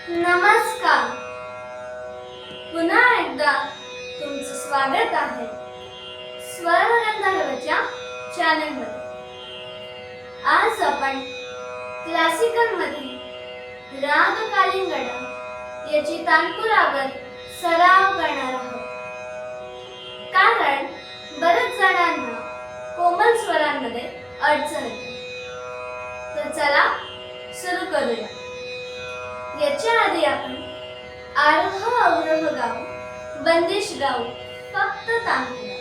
नमस्कार. पुन्हा एकदा तुमचं स्वागत आहे स्वर गंधर्वच्या चॅनलमध्ये. आज आपण क्लासिकल मध्ये राग कालिंगडा याची तानपुरावर सराव करणार आहोत. कारण बरेच जणांना कोमल स्वरांमध्ये अडचण येते. तर चला सुरू करूया. याच्या आधी आपण आरोह अवरोह गाऊ, बंदिश गाऊ, फक्त तानपुरा.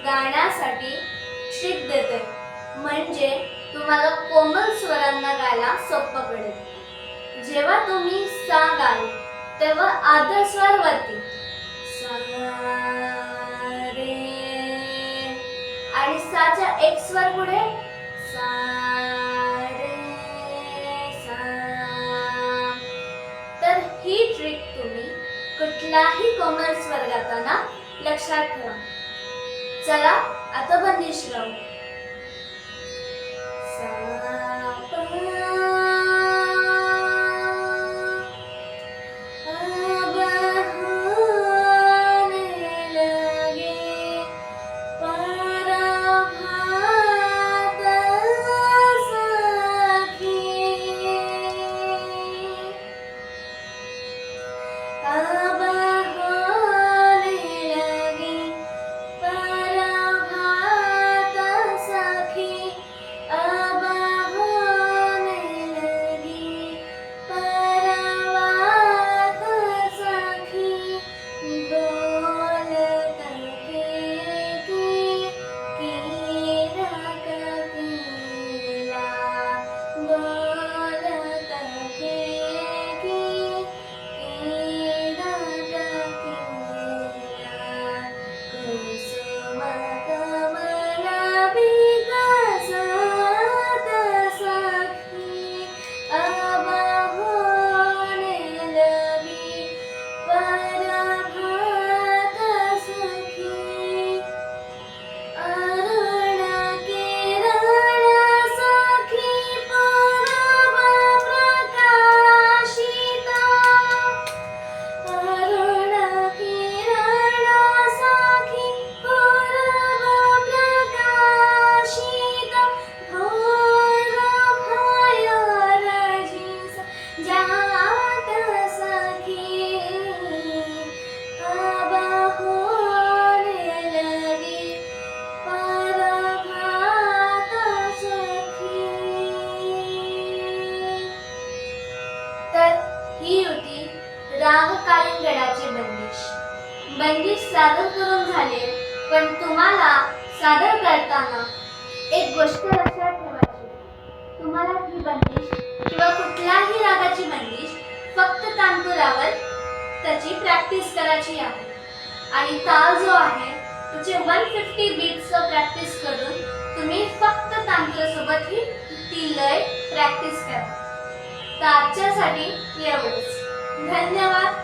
गाण्यासाठी ट्रिक देते, म्हणजे तुम्हाला कोमल स्वरांना गायला सोपं पडेल. जेव्हा तुम्ही सा गाल तेव्हा आधा स्वर वरती सा रे आणि साच्या एक स्वर पुढे सा रे सा. तर ही ट्रिक तुम्ही कुठलाही कोमल स्वर गाताना लक्षात ठेवा. चला आता बंदिश गाऊ. ही होती राग कालिंगडाची बंदिश. बंदिश सादर करून झाले, पण तुम्हाला सादर करताना एक गोष्ट लक्षात ठेवायची. तुम्हाला ही बंदिश किंवा कुठल्याही रागाची बंदिश फक्त तानपुरावर त्याची प्रॅक्टिस करायची आहे. आणि ताल जो आहे तुझे 150 बीट्सचं प्रॅक्टिस करून तुम्ही फक्त तानपुरासोबत ही ती लय प्रॅक्टिस करा. तर आजच्यासाठी एवढंच. धन्यवाद.